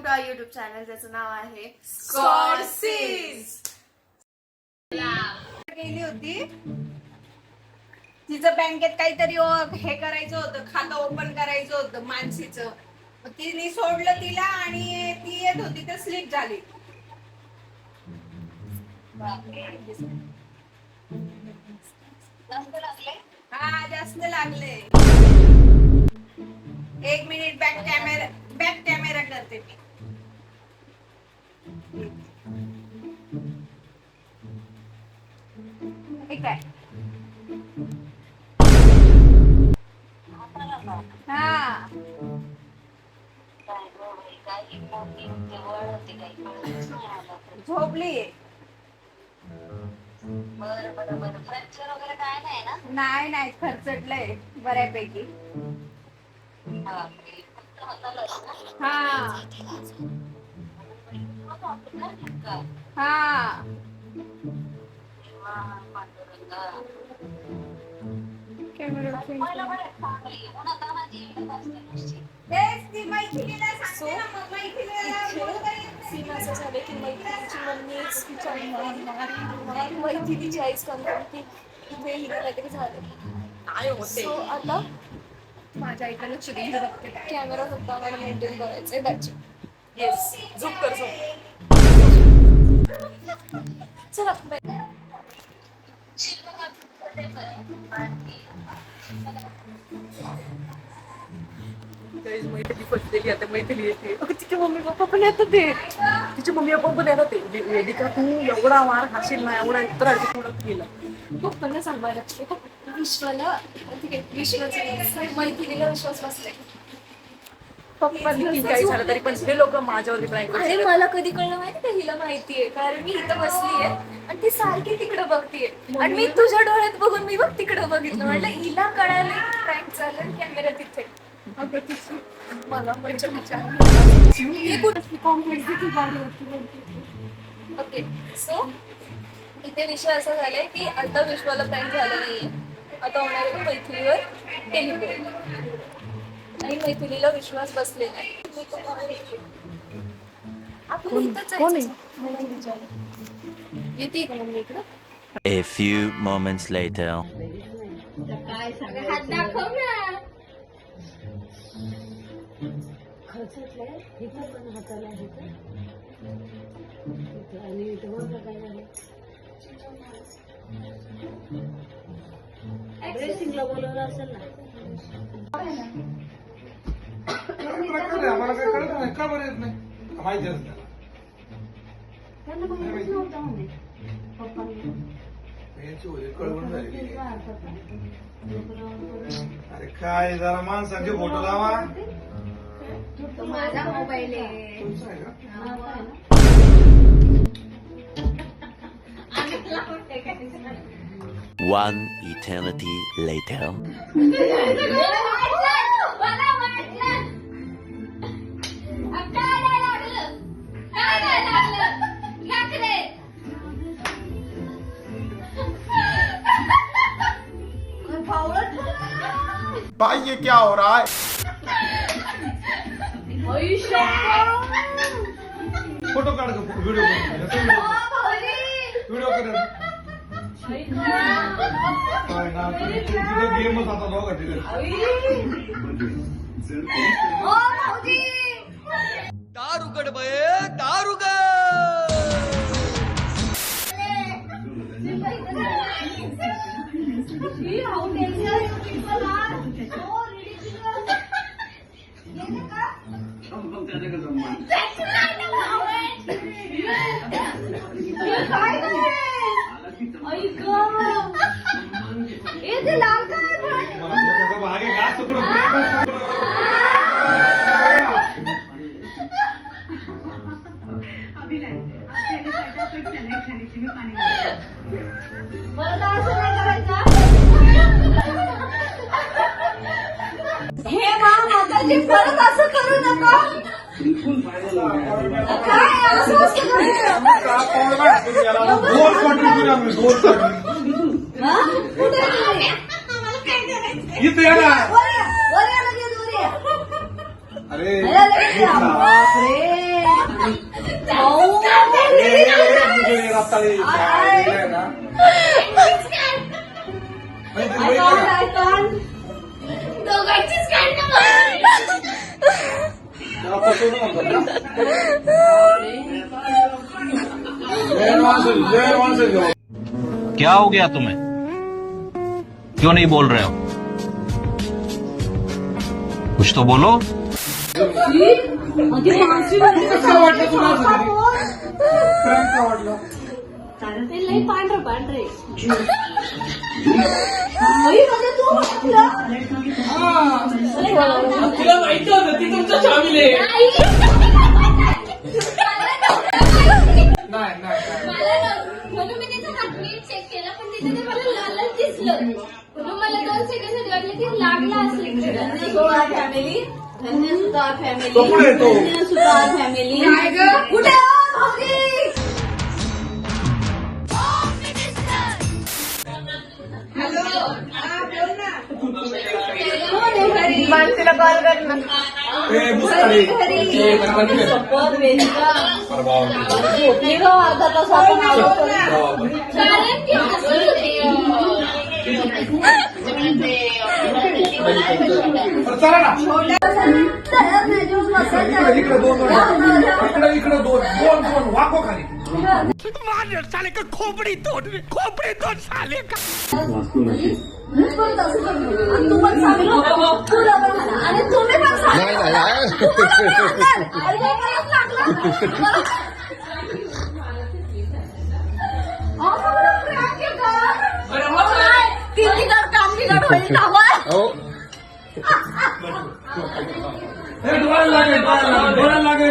To our YouTube channel, ज्याचं नाव आहे स्कॉर्सीज. गेली होती, तिचं बँकेत काहीतरी हे करायचं होतं, खातं ओपन करायचं होतं मानसीचं. तिने सोडलं तिला आणि ती येत होती तर स्लिप झाली. हा जास्त लागले. 1 मिनिट बॅक कॅमेरा करते मी. ठीक आहे. हा झोपली. नाही खर्चटलंय बऱ्यापैकी. हा हा सीन असं झालं की मैत्रिणीची मम्मीच तिच्या मैत्रिणीची आईच की इथे हिला काहीतरी झालं. सो आता माझ्या आईकडे लक्ष द्यायला बघते. कॅमेरा फक्त आम्हाला मेंटेन करायचंय त्याची. येस, झोप कर झोप. चला मैत्रिणी फसलेली. आता मैत्रिणी येते. तिचे मम्मी पप्पा पण येतात ते. तिचे मम्मी पप्पा पण येतात ते. वेदिका तू एवढा मार खाशील ना, एवढा त्रास केला. पप्पांना सांभाळायला विश्वाला विश्वाचं मैत्रिणीला विश्वास बसलाय. पप्पांनी काही झालं तरी पण हे लोक माझ्यावरती ट्राय करतात. अरे मला कधी कळलं माहिती का, हिला माहितीये कारण मी इथं बसलीये आणि ती सारखी तिकडे बघतीये आणि मी तुझ्या डोळ्यात बघून मी बघ तिकडे बघितलं. म्हटलं हिला कळालं प्रँक झालं, कॅमेरा तिथे. मला ओके. सो इथे विषय असा झालाय की आता विश्वाला प्रँक झालं नाहीये. आता होणार आहे मैत्रिणीवर टेलिफोन आणि मैत्रिणीला विश्वास बसलेला आहे. आपण इथंच येते का मम्मी इकडं? A few moments later. हात दाखव ना. ड्रेसिंगला बोलवलं असेल ना. आम्हाला काय कळत नाही, का बरं येत नाही माहिती असतं. त्यांना मग माहिती नव्हतं म्हणे पप्पांनी. कळवून झाली. अरे काय जरा माणसांचे फोटो लावा. माझा मोबाईल आहे. तुमचा आहे का? One eternity later. भाई ये क्या हो रहा है? फोटो काढ, व्हिडिओ कर. गेमच आता बघा तिथे. दारुगड बये दारुगड. भागे घास हे माताजी परत असं करू नका. काय असं अरे बापरे. रताळी ना दोघांचीच काढणं. त्याला फसवणूक म्हणतात ना. जय माणसं क्या हो गया तुम्हें? क्यों नहीं बोल रहे हो? कुछ तो बोलो. कसं वाटलं तुला प्रँक का वाटलं? ते लई पांढरं पांढरे तुला माहिती होतं ती तुमच्या शामिल आहे. नाही नाही म्हणून मी त्याचा हात नीट चेक केला पण तिथे ते मला लालच दिसलं म्हणून मला 2 सेकंद वाटलं की लागला असेल. फॅमिली धन्यसुधा फॅमिली तो पुढे येतो. धन्यसुधा फॅमिली कुठे हॅलो हा बोल ना. मानसीला कॉल कर ना. ए, मुस्तारी. ए, गणपती. शपथ वेदिका परवा. झोपली ग अर्धा तास आपण आलो कारण की हसत बरं, चला ना इकडे 2 इकडे 2 वाको खाली. साले का खोपडी तोड साले का. तू पण सांगितलं तुला पण म्हणा. आणि तुम्ही पण सांगितलं. अरे काय करायला लागलं? अहो, मला prank आहे का? अहो, नाही. ती बिघड काम बिघड होईल का बा? डोळ्याला लागेल